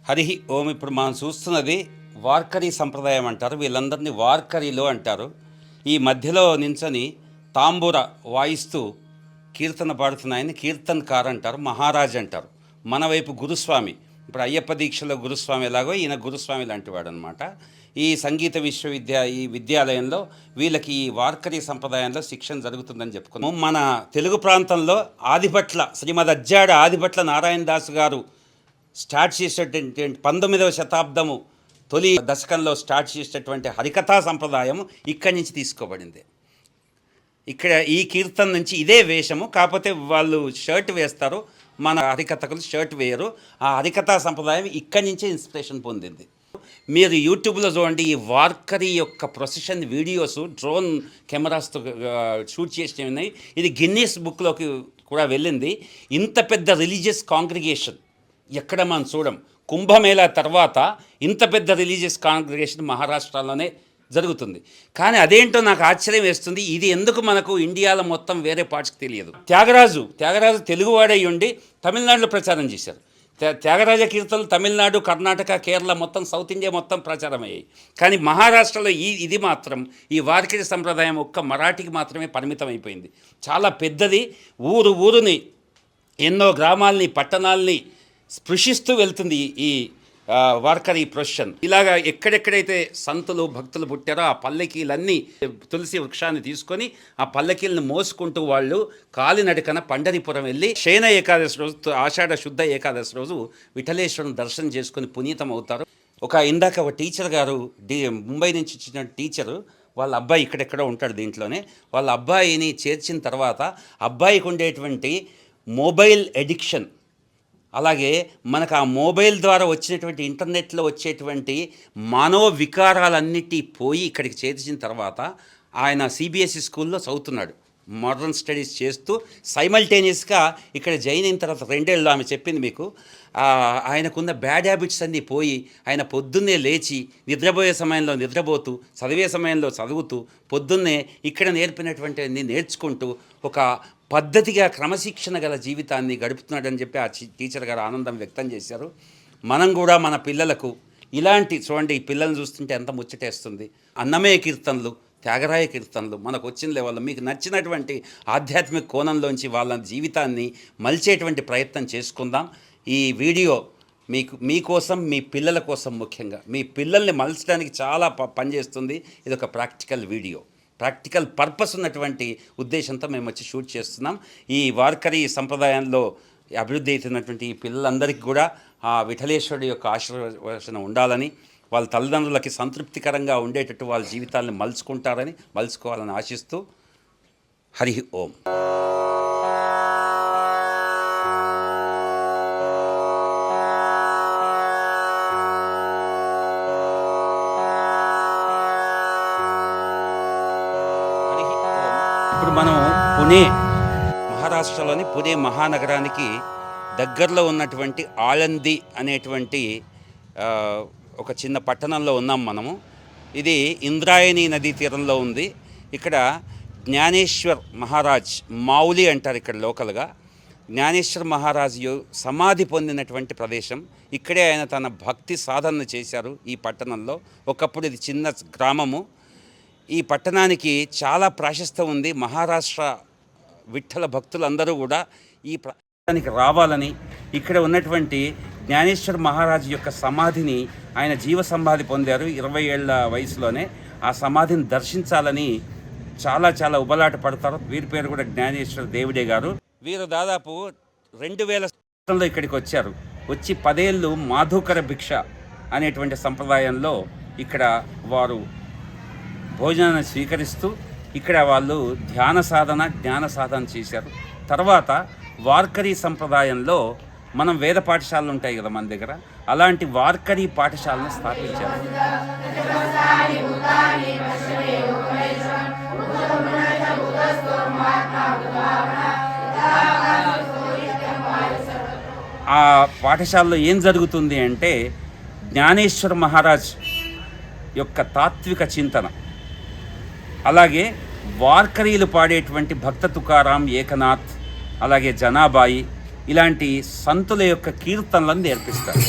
హరి ఓం. ఇప్పుడు మనం చూస్తున్నది వార్కరీ సంప్రదాయం అంటారు. వీళ్ళందరినీ వార్కరీలో అంటారు. ఈ మధ్యలో నించొని తాంబూర వాయిస్తూ కీర్తన పాడుతున్న ఆయన కీర్తన్కార్ అంటారు, మహారాజ్ అంటారు. మన వైపు గురుస్వామి, ఇప్పుడు అయ్యప్ప దీక్షలో గురుస్వామి ఎలాగో ఈయన గురుస్వామి లాంటివాడు అనమాట. ఈ సంగీత ఈ విద్యాలయంలో వీళ్ళకి ఈ వార్కరీ సంప్రదాయంలో శిక్షణ జరుగుతుందని చెప్పుకున్నాం. మన తెలుగు ప్రాంతంలో ఆదిభట్ల, శ్రీమద్ అజ్జాడ ఆదిభట్ల నారాయణ దాసు గారు స్టార్ట్ చేసేటువంటి 19వ శతాబ్దము తొలి దశకంలో స్టార్ట్ చేసేటటువంటి హరికథా సంప్రదాయం ఇక్కడి నుంచి తీసుకోబడింది. ఇక్కడ ఈ కీర్తన నుంచి ఇదే వేషము, కాకపోతే వాళ్ళు షర్ట్ వేస్తారు, మన హరికథకులు షర్ట్ వేయరు. ఆ హరికథా సంప్రదాయం ఇక్కడి నుంచే ఇన్స్పిరేషన్ పొందింది. మీరు యూట్యూబ్లో చూడండి, ఈ వార్కరీ యొక్క ప్రొసెషన్ వీడియోస్ డ్రోన్ కెమెరాస్తో షూట్ చేసినవి ఉన్నాయి. ఇది గిన్నీస్ బుక్లోకి కూడా వెళ్ళింది. ఇంత పెద్ద రిలీజియస్ కాంగ్రిగేషన్ ఎక్కడ మనం చూడం. కుంభమేళా తర్వాత ఇంత పెద్ద రిలీజియస్ కాంగ్రిగేషన్ మహారాష్ట్రలోనే జరుగుతుంది. కానీ అదేంటో నాకు ఆశ్చర్యం వేస్తుంది. ఇది ఎందుకు మనకు ఇండియాలో మొత్తం వేరే పార్ట్స్కి తెలియదు. త్యాగరాజు తెలుగువాడై ఉండి తమిళనాడులో ప్రచారం చేశారు. త్యాగరాజ కీర్తనలు తమిళనాడు, కర్ణాటక, కేరళ మొత్తం సౌత్ ఇండియా మొత్తం ప్రచారం అయ్యాయి. కానీ మహారాష్ట్రలో ఇది మాత్రం, ఈ వార్కరీ సంప్రదాయం ఒక్క మరాఠీకి మాత్రమే పరిమితం అయిపోయింది. చాలా పెద్దది. ఊరుని ఎన్నో గ్రామాలని, పట్టణాలని స్పృశిస్తూ వెళ్తుంది ఈ వార్కరీ ప్రొసెషన్. ఇలాగా ఎక్కడెక్కడైతే సంతులు భక్తులు పుట్టారో ఆ పల్లకీలన్నీ తులసి వృక్షాన్ని తీసుకొని ఆ పల్లకీలను మోసుకుంటూ వాళ్ళు కాలినడకన పండరిపురం వెళ్ళి శయన ఏకాదశి రోజు, ఆషాఢ శుద్ధ ఏకాదశి రోజు విఠలేశ్వరుని దర్శనం చేసుకొని పునీతం అవుతారు. ఇందాక ఒక టీచర్ గారు, ముంబై నుంచి వచ్చిన టీచరు, వాళ్ళ అబ్బాయి ఇక్కడెక్కడో ఉంటాడు దీంట్లోనే, వాళ్ళ అబ్బాయిని చేర్చిన తర్వాత అబ్బాయికి ఉండేటువంటి మొబైల్ ఎడిక్షన్, అలాగే మనకు ఆ మొబైల్ ద్వారా వచ్చినటువంటి ఇంటర్నెట్లో వచ్చేటువంటి మానవ వికారాలన్నిటి పోయి ఇక్కడికి చేర్చిన తర్వాత ఆయన సిబిఎస్ఈ స్కూల్లో చదువుతున్నాడు. మోడర్న్ స్టడీస్ చేస్తూ సైమల్టేనియస్గా ఇక్కడ జాయిన్ అయిన తర్వాత 2 ఏళ్ళు ఆమె చెప్పింది మీకు, ఆయనకున్న బ్యాడ్ హ్యాబిట్స్ అన్నీ పోయి ఆయన పొద్దున్నే లేచి నిద్రపోయే సమయంలో నిద్రపోతూ, చదివే సమయంలో చదువుతూ, పొద్దున్నే ఇక్కడ నేర్పినటువంటి అన్నీ నేర్చుకుంటూ ఒక పద్ధతిగా క్రమశిక్షణ గల జీవితాన్ని గడుపుతున్నాడని చెప్పి ఆ టీచర్ గారు ఆనందం వ్యక్తం చేశారు. మనం కూడా మన పిల్లలకు ఇలాంటి, చూడండి ఈ పిల్లల్ని చూస్తుంటే ఎంత ముచ్చటేస్తుంది, అన్నమయ్య కీర్తనలు, త్యాగరాయ కీర్తనలు మనకు వచ్చిన లెవెల్లో మీకు నచ్చినటువంటి ఆధ్యాత్మిక కోణంలోంచి వాళ్ళ జీవితాన్ని మలిచేటువంటి ప్రయత్నం చేసుకుందాం. ఈ వీడియో మీకోసం, మీ పిల్లల కోసం, ముఖ్యంగా మీ పిల్లల్ని మలచడానికి చాలా పనిచేస్తుంది. ఇది ఒక ప్రాక్టికల్ వీడియో, ప్రాక్టికల్ పర్పస్ ఉన్నటువంటి ఉద్దేశంతో మేము వచ్చి షూట్ చేస్తున్నాం. ఈ వార్కరీ సంప్రదాయంలో అభివృద్ధి అవుతున్నటువంటి ఈ పిల్లలందరికీ కూడా ఆ విఠలేశ్వరుడి యొక్క ఆశీర్వచనం ఉండాలని, వాళ్ళ తల్లిదండ్రులకి సంతృప్తికరంగా ఉండేటట్టు వాళ్ళ జీవితాలను మలుచుకోవాలని ఆశిస్తూ హరి ఓం. ఇప్పుడు మనం మహారాష్ట్రలోని పుణే మహానగరానికి దగ్గరలో ఉన్నటువంటి ఆళంది అనేటువంటి ఒక చిన్న పట్టణంలో ఉన్నాం మనము. ఇది ఇంద్రాయణి నదీ తీరంలో ఉంది. ఇక్కడ జ్ఞానేశ్వర్ మహారాజ్, మావులి అంటారు ఇక్కడ లోకల్గా, జ్ఞానేశ్వర్ మహారాజు సమాధి పొందినటువంటి ప్రదేశం. ఇక్కడే ఆయన తన భక్తి సాధన చేశారు ఈ పట్టణంలో. ఒకప్పుడు ఇది చిన్న గ్రామము. ఈ పట్టణానికి చాలా ప్రాశస్త్యం ఉంది. మహారాష్ట్ర విఠల భక్తులందరూ కూడా ఈ ప్రాంతానికి రావాలని, ఇక్కడ ఉన్నటువంటి జ్ఞానేశ్వర్ మహారాజు యొక్క సమాధిని, ఆయన జీవ సమాధి పొందారు 20 ఏళ్ల వయసులోనే, ఆ సమాధిని దర్శించాలని చాలా ఉబలాట పడతారు. వీరి పేరు కూడా జ్ఞానేశ్వర దేవుడే గారు. వీరు దాదాపు 2000 సంవత్సరంలో ఇక్కడికి వచ్చారు. వచ్చి 10 ఏళ్ళు మాధుకర భిక్ష అనేటువంటి సంప్రదాయంలో ఇక్కడ వారు భోజనాన్ని స్వీకరిస్తూ ఇక్కడ వాళ్ళు జ్ఞాన సాధన చేశారు. తర్వాత వార్కరీ సంప్రదాయంలో మనం వేద పాఠశాలలు ఉంటాయి కదా మన దగ్గర, అలాంటి వార్కరీ పాఠశాలను స్థాపించారు. ఆ పాఠశాలలో ఏం జరుగుతుంది అంటే, జ్ఞానేశ్వర మహారాజ్ యొక్క తాత్విక చింతన, అలాగే వార్కరీలు పాడేటువంటి భక్త తుకారాం, ఏకనాథ్, అలాగే జనాబాయి, ఇలాంటి సంతుల యొక్క కీర్తనలను నేర్పిస్తారు.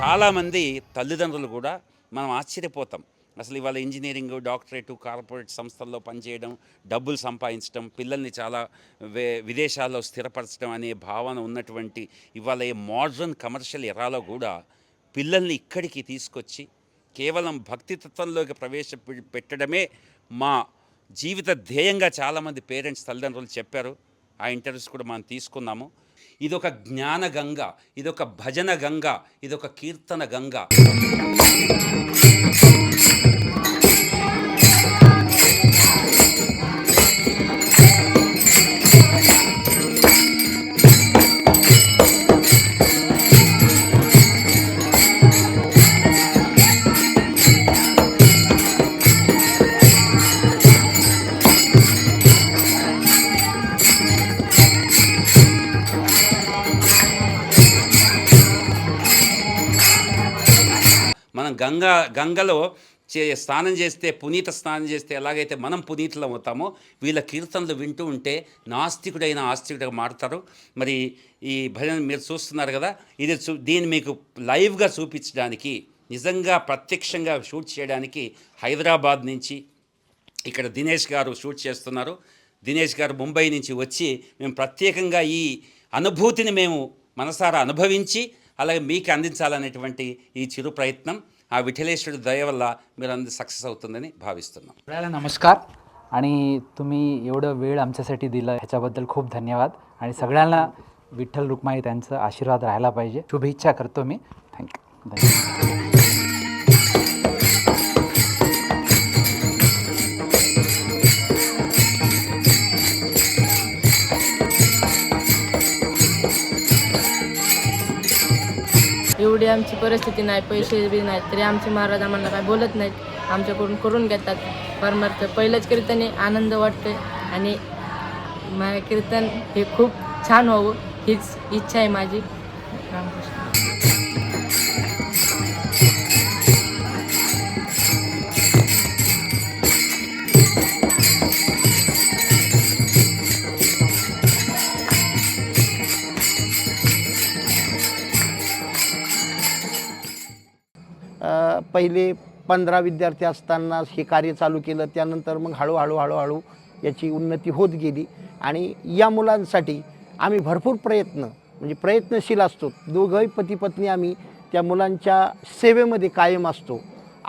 చాలామంది తల్లిదండ్రులు కూడా మనం ఆశ్చర్యపోతాం. అసలు ఇవాళ ఇంజనీరింగ్, డాక్టరేటు, కార్పొరేట్ సంస్థల్లో పనిచేయడం, డబ్బులు సంపాదించడం, పిల్లల్ని చాలా విదేశాల్లో స్థిరపరచడం అనే భావన ఉన్నటువంటి ఇవాళ ఈ మోడ్రన్ కమర్షియల్ ఎరాలో కూడా పిల్లల్ని ఇక్కడికి తీసుకొచ్చి కేవలం భక్తితత్వంలోకి పెట్టడమే మా జీవిత ధ్యేయంగా చాలామంది పేరెంట్స్, తల్లిదండ్రులు చెప్పారు. ఆ ఇంటర్వ్యూస్ కూడా మనం తీసుకున్నాము. ఇదొక జ్ఞాన గంగ, ఇదొక భజన గంగ, ఇదొక కీర్తన గంగ. మనం గంగలో స్నానం చేస్తే, పునీత స్నానం చేస్తే ఎలాగైతే మనం పునీతులం అవుతామో, వీళ్ళ కీర్తనలు వింటూ ఉంటే నాస్తికుడైన ఆస్తికుడిగా మారుతారు. మరి ఈ భజన మీరు చూస్తున్నారు కదా, ఇది దీన్ని మీకు లైవ్గా చూపించడానికి, నిజంగా ప్రత్యక్షంగా షూట్ చేయడానికి హైదరాబాద్ నుంచి ఇక్కడ దినేష్ గారు షూట్ చేస్తున్నారు. దినేష్ గారు ముంబై నుంచి వచ్చి మేము ప్రత్యేకంగా ఈ అనుభూతిని మేము మనసారా అనుభవించి అలాగే మీకు अंदिंचाలనేటువంటి ఈ చిరు प्रयत्न ఆ विठ्ठलेश्वरी दय वल्ल మీరు అందరూ सक्सेस అవుతుందని భావిస్తున్నాం. सगळ्यांना नमस्कार आणि तुम्ही एवढं वेळ आमच्यासाठी दिला ह्याच्याबद्दल खूप धन्यवाद. आणि सगळ्यांना विठ्ठल रुक्माई त्यांचा आशीर्वाद राहायला पाहिजे, शुभेच्छा करतो मी. थँक्यू, धन्यवाद. एवढी आमची परिस्थिती नाही, पैसे बी नाहीत, तरी आमचे महाराज आम्हाला काय बोलत नाहीत, आमच्याकडून करून घेतात. परमार्थ पहिलंच कीर्तन आहे, आनंद वाटतोय आणि माझं कीर्तन हे खूप छान व्हावं हीच इच्छा आहे माझी. रामकृष्ण. पहिले 15 विद्यार्थी असताना हे कार्य चालू केलं. त्यानंतर मग हळूहळू याची उन्नती होत गेली आणि या मुलांसाठी आम्ही भरपूर म्हणजे प्रयत्नशील असतो. दोघंही पती पत्नी आम्ही त्या मुलांच्या सेवेमध्ये कायम असतो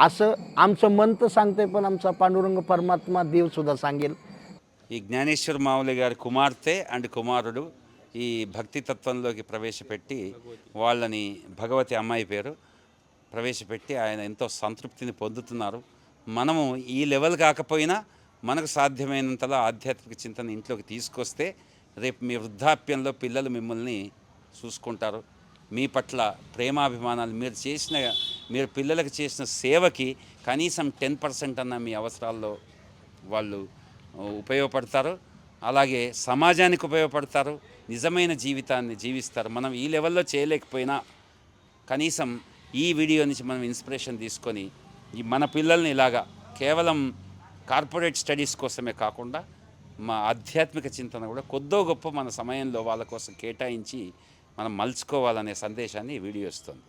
असं आमचं मन तर सांगतंय, पण आमचा पांडुरंग परमात्मा देवसुद्धा सांगेल. ఈ జ్ఞానేశ్వర మావులి గారి కుమార్తె అండ్ కుమారుడు ఈ భక్తి తత్వంలోకి ప్రవేశపెట్టి వాళ్ళని, భగవతి అమ్మాయి పేరు, ప్రవేశపెట్టి ఆయన ఎంతో సంతృప్తిని పొందుతున్నారు. మనము ఈ లెవెల్ కాకపోయినా మనకు సాధ్యమైనంతలో ఆధ్యాత్మిక చింతన ఇంట్లోకి తీసుకొస్తే రేపు మీ వృద్ధాప్యంలో పిల్లలు మిమ్మల్ని చూసుకుంటారు. మీ పట్ల ప్రేమాభిమానాలు, మీరు పిల్లలకు చేసిన సేవకి కనీసం 10% అన్న మీ అవసరాల్లో వాళ్ళు ఉపయోగపడతారు. అలాగే సమాజానికి ఉపయోగపడతారు, నిజమైన జీవితాన్ని జీవిస్తారు. మనం ఈ లెవెల్లో చేయలేకపోయినా కనీసం ఈ వీడియో నుంచి మనం ఇన్స్పిరేషన్ తీసుకొని మన పిల్లల్ని ఇలాగా కేవలం కార్పొరేట్ స్టడీస్ కోసమే కాకుండా మా ఆధ్యాత్మిక చింతన కూడా కొద్దో గొప్ప మన సమయంలో వాళ్ళ కోసం కేటాయించి మనం మలుచుకోవాలనే సందేశాన్ని ఈ వీడియో ఇస్తుంది.